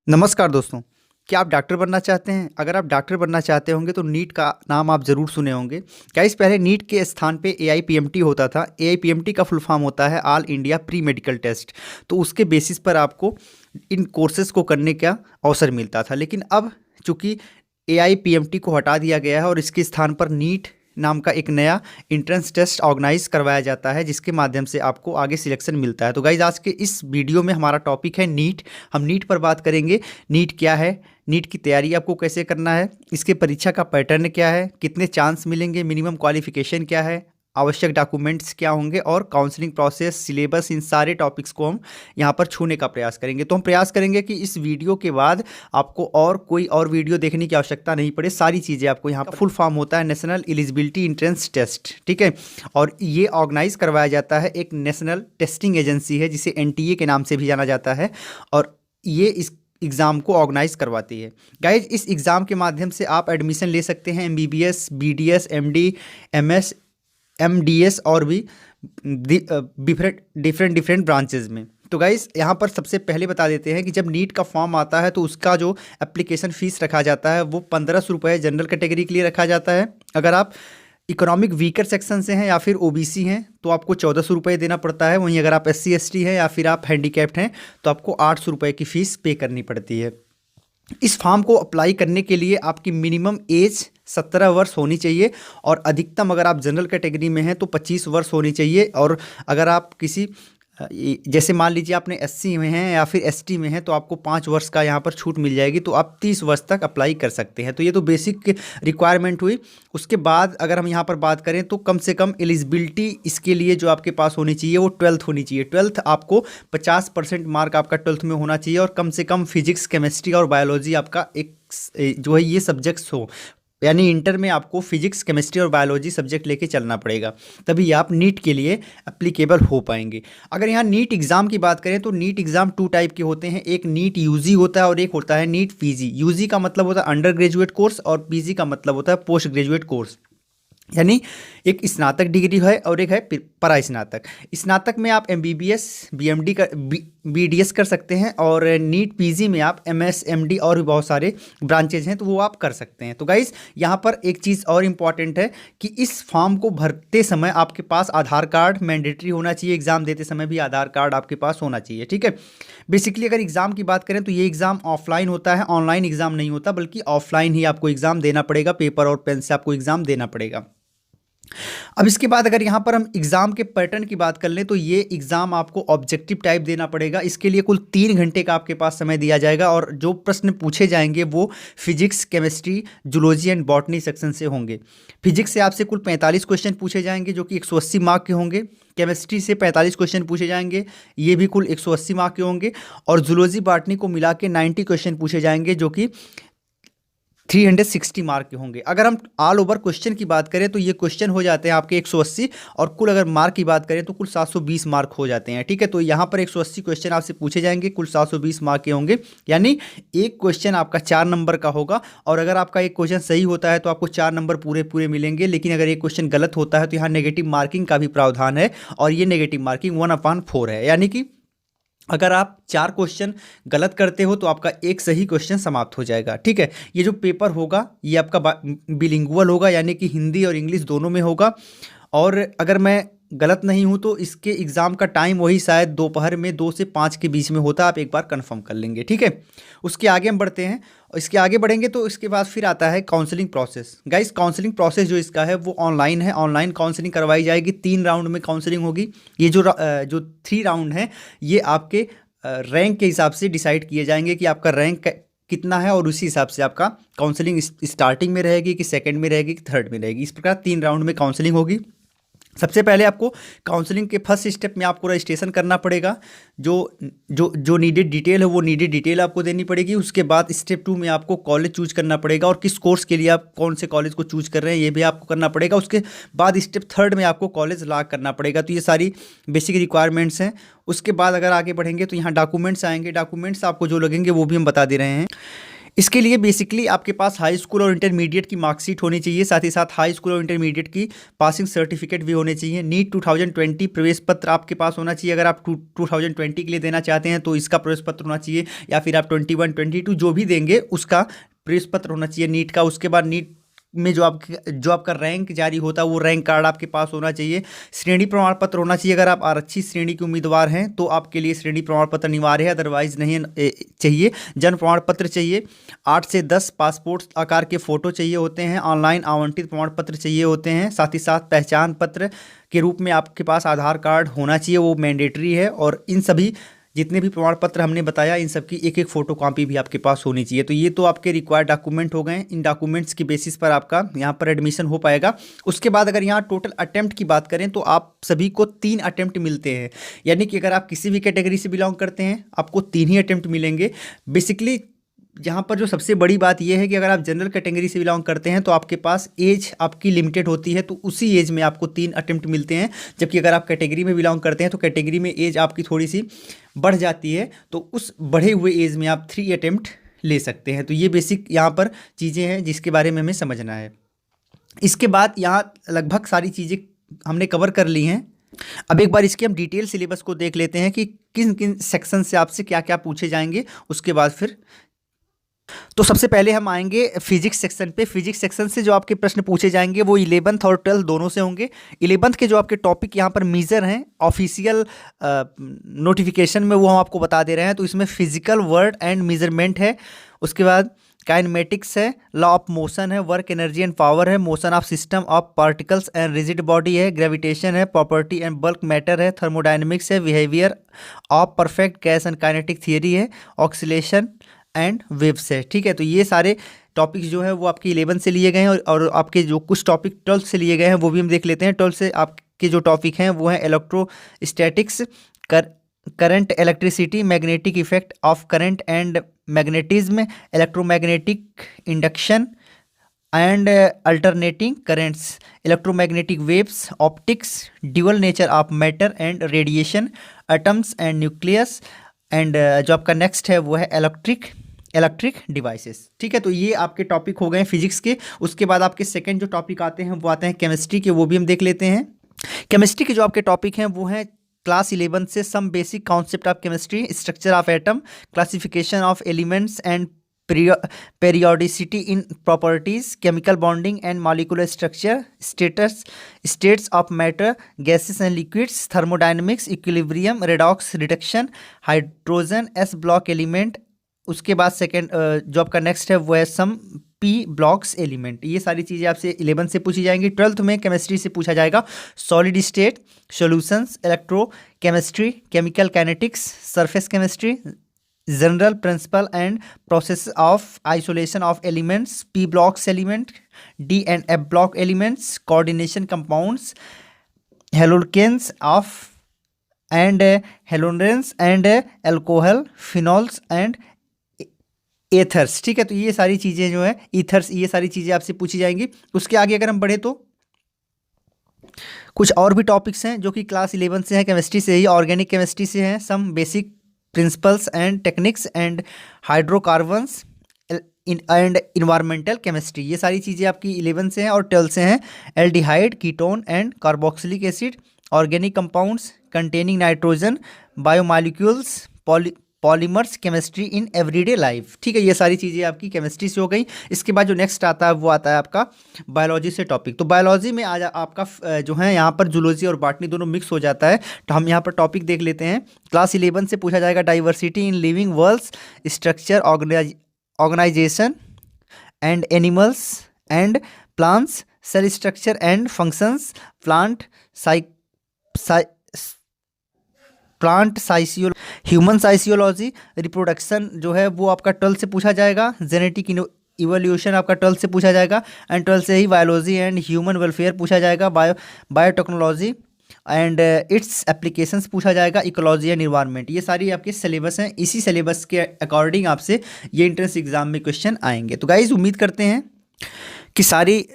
नमस्कार दोस्तों। क्या आप डॉक्टर बनना चाहते हैं? अगर आप डॉक्टर बनना चाहते होंगे तो नीट का नाम आप ज़रूर सुने होंगे। गाइस, पहले नीट के स्थान पे एआईपीएमटी होता था। एआईपीएमटी का फुल फॉर्म होता है all India pre medical test. तो उसके बेसिस पर आपको इन कोर्सेज़ को करने का अवसर मिलता था। लेकिन अब चूँकि एआईपीएमटी को हटा दिया गया है और इसके स्थान पर नीट नाम का एक नया एंट्रेंस टेस्ट ऑर्गेनाइज करवाया जाता है, जिसके माध्यम से आपको आगे सिलेक्शन मिलता है। तो गाइज, आज के इस वीडियो में हमारा टॉपिक है नीट। हम नीट पर बात करेंगे। नीट क्या है, नीट की तैयारी आपको कैसे करना है, इसके परीक्षा का पैटर्न क्या है, कितने चांस मिलेंगे, मिनिमम क्वालिफिकेशन क्या है, आवश्यक डॉक्यूमेंट्स क्या होंगे और काउंसलिंग प्रोसेस, सिलेबस, इन सारे टॉपिक्स को हम यहाँ पर छूने का प्रयास करेंगे। तो हम प्रयास करेंगे कि इस वीडियो के बाद आपको और कोई और वीडियो देखने की आवश्यकता नहीं पड़े। सारी चीज़ें आपको यहाँ पर फुल फॉर्म होता है नेशनल एलिजिबिलिटी एंट्रेंस टेस्ट, ठीक है। और ये ऑर्गेनाइज करवाया जाता है, एक नेशनल टेस्टिंग एजेंसी है जिसे एनटीए के नाम से भी जाना जाता है, और ये इस एग्ज़ाम को ऑर्गेनाइज करवाती है। गाइज, इस एग्ज़ाम के माध्यम से आप एडमिशन ले सकते हैं MBBS, BDS, MD, MS, MDS और भी डिफरेंट ब्रांचेज में। तो गाइस, यहाँ पर सबसे पहले बता देते हैं कि जब नीट का फॉर्म आता है तो उसका जो एप्लीकेशन फ़ीस रखा जाता है वो 1500 रुपये जनरल कैटेगरी के लिए रखा जाता है। अगर आप इकोनॉमिक वीकर सेक्शन से हैं या फिर ओबीसी हैं तो आपको 1400 रुपये देना पड़ता है। वहीं अगर आप एससी एसटी हैं या फिर आप हैंडीकैप्ड हैं तो आपको 800 रुपये की फ़ीस पे करनी पड़ती है। इस फॉर्म को अप्लाई करने के लिए आपकी मिनिमम एज 17 वर्ष होनी चाहिए और अधिकतम अगर आप जनरल कैटेगरी में हैं तो 25 वर्ष होनी चाहिए। और अगर आप किसी जैसे मान लीजिए आपने एससी में हैं या फिर एसटी में हैं तो आपको 5 वर्ष का यहाँ पर छूट मिल जाएगी, तो आप 30 वर्ष तक अप्लाई कर सकते हैं। तो ये तो बेसिक रिक्वायरमेंट हुई। उसके बाद अगर हम यहाँ पर बात करें तो कम से कम एलिजिबिलिटी इसके लिए जो आपके पास होनी चाहिए वो 12th होनी चाहिए। 12th आपको 50% मार्क आपका 12th में होना चाहिए और कम से कम फिजिक्स, केमिस्ट्री और बायोलॉजी आपका एक जो है ये सब्जेक्ट्स हो। यानी इंटर में आपको फिजिक्स, केमिस्ट्री और बायोलॉजी सब्जेक्ट लेके चलना पड़ेगा, तभी आप नीट के लिए एप्लीकेबल हो पाएंगे। अगर यहाँ नीट एग्ज़ाम की बात करें तो नीट एग्ज़ाम 2 टाइप के होते हैं। एक नीट यूजी होता है और एक होता है नीट पीजी। यूजी का मतलब होता है अंडर ग्रेजुएट कोर्स और पीजी का मतलब होता है पोस्ट ग्रेजुएट कोर्स। यानी एक स्नातक डिग्री है और एक है परा स्नातक। स्नातक में आप एमबीबीएस, बीएमडी का बीडीएस कर सकते हैं और नीट पीजी में आप एमएस, एमडी और भी बहुत सारे ब्रांचेज हैं तो वो आप कर सकते हैं। तो गाइस, यहाँ पर एक चीज़ और इम्पॉर्टेंट है कि इस फॉर्म को भरते समय आपके पास आधार कार्ड मैंडेटरी होना चाहिए। एग्ज़ाम देते समय भी आधार कार्ड आपके पास होना चाहिए, ठीक है। बेसिकली अगर एग्ज़ाम की बात करें तो ये एग्ज़ाम ऑफलाइन होता है, ऑनलाइन एग्ज़ाम नहीं होता, बल्कि ऑफलाइन ही आपको एग्ज़ाम देना पड़ेगा। पेपर और पेन से आपको एग्ज़ाम देना पड़ेगा। अब इसके बाद अगर यहाँ पर हम एग्ज़ाम के पैटर्न की बात कर लें तो ये एग्ज़ाम आपको ऑब्जेक्टिव टाइप देना पड़ेगा। इसके लिए कुल 3 घंटे का आपके पास समय दिया जाएगा और जो प्रश्न पूछे जाएंगे वो physics, chemistry, zoology and botany section से होंगे। फिजिक्स से आपसे कुल 45 क्वेश्चन पूछे जाएंगे जो कि 180 मार्क के होंगे। केमिस्ट्री से 45 क्वेश्चन पूछे जाएंगे, ये भी कुल 180 मार्क के होंगे। और जूलॉजी, बॉटनी को मिला के 90 क्वेश्चन पूछे जाएंगे जो कि 360 मार्क के होंगे। अगर हम ऑल ओवर क्वेश्चन की बात करें तो ये क्वेश्चन हो जाते हैं आपके 180 और कुल अगर मार्क की बात करें तो कुल 720 मार्क हो जाते हैं, ठीक है। तो यहाँ पर 180 क्वेश्चन आपसे पूछे जाएंगे, कुल 720 मार्क के होंगे। यानी एक क्वेश्चन आपका 4 नंबर का होगा और अगर आपका एक क्वेश्चन सही होता है तो आपको 4 नंबर पूरे पूरे मिलेंगे। लेकिन अगर एक क्वेश्चन गलत होता है तो यहाँ नेगेटिव मार्किंग का भी प्रावधान है और ये नेगेटिव मार्किंग 1/4 है। यानी कि अगर आप 4 क्वेश्चन गलत करते हो तो आपका एक सही क्वेश्चन समाप्त हो जाएगा, ठीक है। ये जो पेपर होगा ये आपका बिलिंगुअल होगा, यानी कि हिंदी और इंग्लिश दोनों में होगा। और अगर मैं गलत नहीं हूँ तो इसके एग्ज़ाम का टाइम वही शायद दोपहर में 2 से 5 के बीच में होता है। आप एक बार कंफर्म कर लेंगे, ठीक है। उसके आगे हम बढ़ते हैं और इसके आगे बढ़ेंगे तो इसके बाद फिर आता है counselling process. Guys, counselling process जो इसका है वो ऑनलाइन है। ऑनलाइन काउंसलिंग करवाई जाएगी, 3 राउंड में काउंसलिंग होगी। ये जो 3 राउंड हैं ये आपके रैंक के हिसाब से डिसाइड किए जाएंगे कि आपका रैंक कितना है और उसी हिसाब से आपका काउंसलिंग स्टार्टिंग में रहेगी कि सेकंड में रहेगी कि थर्ड में रहेगी। इस प्रकार 3 राउंड में काउंसलिंग होगी। सबसे पहले आपको काउंसलिंग के फर्स्ट स्टेप में आपको रजिस्ट्रेशन करना पड़ेगा। जो जो जो नीडेड डिटेल है वो नीडेड डिटेल आपको देनी पड़ेगी। उसके बाद स्टेप 2 में आपको कॉलेज चूज करना पड़ेगा और किस कोर्स के लिए आप कौन से कॉलेज को चूज कर रहे हैं ये भी आपको करना पड़ेगा। उसके बाद स्टेप 3 में आपको कॉलेज लॉक करना पड़ेगा। तो ये सारी बेसिक रिक्वायरमेंट्स हैं। उसके बाद अगर आगे बढ़ेंगे तो यहाँ डॉक्यूमेंट्स आएंगे। डॉक्यूमेंट्स आपको जो लगेंगे वो भी हम बता दे रहे हैं। इसके लिए बेसिकली आपके पास हाई स्कूल और इंटरमीडिएट की मार्कशीट होनी चाहिए, साथ ही साथ हाई स्कूल और इंटरमीडिएट की पासिंग सर्टिफिकेट भी होने चाहिए। नीट 2020 प्रवेश पत्र आपके पास होना चाहिए, अगर आप 2020 के लिए देना चाहते हैं तो इसका प्रवेश पत्र होना चाहिए, या फिर आप 21 22 जो भी देंगे उसका प्रवेश पत्र होना चाहिए नीट का। उसके बाद नीट में जो आपका रैंक जारी होता है वो रैंक कार्ड आपके पास होना चाहिए। श्रेणी प्रमाण पत्र होना चाहिए, अगर आप आरक्षित श्रेणी के उम्मीदवार हैं तो आपके लिए श्रेणी प्रमाण पत्र अनिवार्य है, अदरवाइज नहीं चाहिए। जन्म प्रमाण पत्र चाहिए, 8 से 10 पासपोर्ट आकार के फ़ोटो चाहिए होते हैं, ऑनलाइन आवंटित प्रमाण पत्र चाहिए होते हैं, साथ ही साथ पहचान पत्र के रूप में आपके पास आधार कार्ड होना चाहिए, वो मैंडेटरी है। और इन सभी जितने भी प्रमाण पत्र हमने बताया इन सब की एक एक फ़ोटो कॉपी भी आपके पास होनी चाहिए। तो ये तो आपके रिक्वायर्ड डॉक्यूमेंट हो गए, इन डॉक्यूमेंट्स की बेसिस पर आपका यहाँ पर एडमिशन हो पाएगा। उसके बाद अगर यहाँ टोटल अटेम्प्ट की बात करें तो आप सभी को 3 अटेम्प्ट मिलते हैं, यानी कि अगर आप किसी भी कैटेगरी से बिलोंग करते हैं आपको 3 ही अटेम्प्ट मिलेंगे। बेसिकली यहाँ पर जो सबसे बड़ी बात यह है कि अगर आप जनरल कैटेगरी से बिलोंग करते हैं तो आपके पास एज आपकी लिमिटेड होती है, तो उसी एज में आपको 3 अटेम्प्ट मिलते हैं। जबकि अगर आप कैटेगरी में बिलोंग करते हैं तो कैटेगरी में एज आपकी थोड़ी सी बढ़ जाती है, तो उस बढ़े हुए एज में आप 3 अटेम्प्ट ले सकते हैं। तो ये बेसिक यहाँ पर चीज़ें हैं जिसके बारे में हमें समझना है। इसके बाद यहाँ लगभग सारी चीज़ें हमने कवर कर ली हैं। अब एक बार इसके हम डिटेल सिलेबस को देख लेते हैं कि किन किन सेक्शन से आपसे क्या क्या पूछे जाएंगे। उसके बाद फिर तो सबसे पहले हम आएंगे फिजिक्स सेक्शन पे। फिजिक्स सेक्शन से जो आपके प्रश्न पूछे जाएंगे वो 11th और 12th दोनों से होंगे। 11th के जो आपके टॉपिक यहाँ पर मेजर हैं, ऑफिशियल नोटिफिकेशन में वो हम आपको बता दे रहे हैं। तो इसमें फिजिकल वर्ड एंड मेजरमेंट है, उसके बाद काइनेमेटिक्स है, लॉ ऑफ मोशन है, वर्क एनर्जी एंड पावर है, motion of system of particles and rigid body है, ग्रेविटेशन है, प्रॉपर्टी एंड बल्क मैटर है, थर्मोडायनेमिक्स है, behaviour of perfect gas and kinetic theory है, ऑक्सीलेशन एंड वेव्स है। ठीक है, तो ये सारे टॉपिक्स जो है वो आपके 11 से लिए गए हैं, और आपके जो कुछ टॉपिक 12 से लिए गए हैं वो भी हम देख लेते हैं। 12 से आपके जो टॉपिक हैं वो हैं electrostatics, current, electricity, magnetic effect of current and magnetism, electromagnetic induction and alternating currents, electromagnetic waves, optics, dual nature of matter and radiation, atoms and nucleus and जो आपका नेक्स्ट है वो है इलेक्ट्रिक डिवाइसेस। ठीक है, तो ये आपके टॉपिक हो गए फिजिक्स के। उसके बाद आपके सेकंड जो टॉपिक आते हैं वो आते हैं केमिस्ट्री के, वो भी हम देख लेते हैं। केमिस्ट्री के जो आपके टॉपिक हैं वो हैं क्लास 11 से some basic concept of chemistry, structure of atom, classification of elements and periodicity in properties, chemical bonding and molecular structure, states of matter, gases and liquids, thermodynamics, equilibrium, redox, reduction, hydrogen s block element। उसके बाद second जो आपका next है वो है some P blocks element. ये सारी चीज़ें आपसे 11 से पूछी जाएंगी। 12th में केमिस्ट्री से पूछा जाएगा solid state solutions, electrochemistry, chemical kinetics, surface chemistry, general principle and process of isolation of elements, p blocks element, d and f block elements, coordination compounds, haloalkanes of and haloarenes and alcohol, phenols and ethers. ठीक है, तो ये सारी चीज़ें जो है ethers, ये सारी चीज़ें आपसे पूछी जाएंगी। उसके आगे अगर हम बढ़े तो कुछ और भी टॉपिक्स हैं जो कि क्लास 11 से हैं, केमिस्ट्री से ही, ऑर्गेनिक केमिस्ट्री से हैं, some basic principles and techniques and hydrocarbons and environmental chemistry. ये सारी चीज़ें आपकी 11 से हैं। और 12 से हैं aldehyde, ketone and carboxylic acid, organic compounds containing nitrogen, biomolecules, polymers, chemistry in everyday life. ठीक है, ये सारी चीज़ें आपकी केमिस्ट्री से हो गई। इसके बाद जो नेक्स्ट आता है वो आता है आपका बायोलॉजी से टॉपिक। तो बायोलॉजी में आज आपका जो है यहाँ पर जूलॉजी और बॉटनी दोनों मिक्स हो जाता है। तो हम यहाँ पर टॉपिक देख लेते हैं। क्लास 11 से पूछा जाएगा diversity in living worlds, structure, organisation and animals and plants, cell structure and functions, plant human physiology, reproduction जो है वो आपका 12 से पूछा जाएगा, जेनेटिक इवोल्यूशन आपका 12 से पूछा जाएगा, एंड 12 से ही बायोलॉजी एंड ह्यूमन वेलफेयर पूछा जाएगा, बायोटेक्नोलॉजी एंड इट्स एप्लीकेशंस पूछा जाएगा, इकोलॉजी एंड इन्वायरमेंट। ये सारी आपके सिलेबस हैं। इसी सिलेबस के अकॉर्डिंग आपसे ये एंट्रेंस एग्जाम में क्वेश्चन आएंगे। तो गाइज उम्मीद करते हैं कि सारी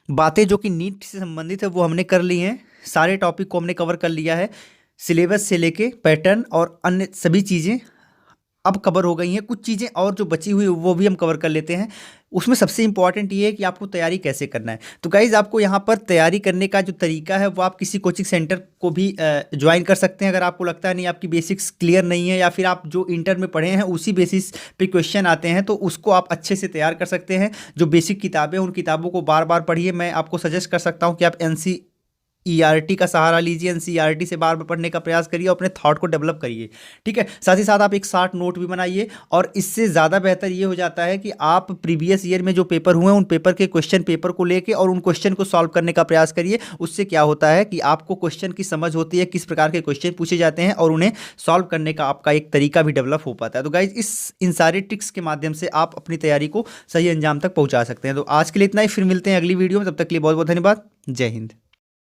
बातें जो कि नीट से संबंधित है वो हमने कर ली हैं। सारे टॉपिक को हमने कवर कर लिया है, सिलेबस से लेके पैटर्न और अन्य सभी चीज़ें अब कवर हो गई हैं। कुछ चीज़ें और जो बची हुई वो भी हम कवर कर लेते हैं। उसमें सबसे इंपॉर्टेंट ये है कि आपको तैयारी कैसे करना है। तो गाइज़ आपको यहाँ पर तैयारी करने का जो तरीका है वो आप किसी कोचिंग सेंटर को भी ज्वाइन कर सकते हैं। अगर आपको लगता है नहीं आपकी बेसिक्स क्लियर नहीं है या फिर आप जो इंटर में पढ़े हैं उसी बेसिस पे क्वेश्चन आते हैं तो उसको आप अच्छे से तैयार कर सकते हैं। जो बेसिक किताबें उन किताबों को बार बार पढ़िए। मैं आपको सजेस्ट कर सकता हूँ कि आप ईआरटी का सहारा लीजिए, एनसीईआरटी से बार बार पढ़ने का प्रयास करिए और अपने थॉट को डेवलप करिए। ठीक है, साथ ही साथ आप एक शार्ट नोट भी बनाइए। और इससे ज़्यादा बेहतर ये हो जाता है कि आप प्रीवियस ईयर में जो पेपर हुए उन पेपर के क्वेश्चन पेपर को लेके और उन क्वेश्चन को सॉल्व करने का प्रयास करिए। उससे क्या होता है कि आपको क्वेश्चन की समझ होती है, किस प्रकार के क्वेश्चन पूछे जाते हैं और उन्हें सॉल्व करने का आपका एक तरीका भी डेवलप हो पाता है। तो गाइज इन सारे ट्रिक्स के माध्यम से आप अपनी तैयारी को सही अंजाम तक पहुँचा सकते हैं। तो आज के लिए इतना ही, फिर मिलते हैं अगली वीडियो में। तब तक के लिए बहुत बहुत धन्यवाद। जय हिंद।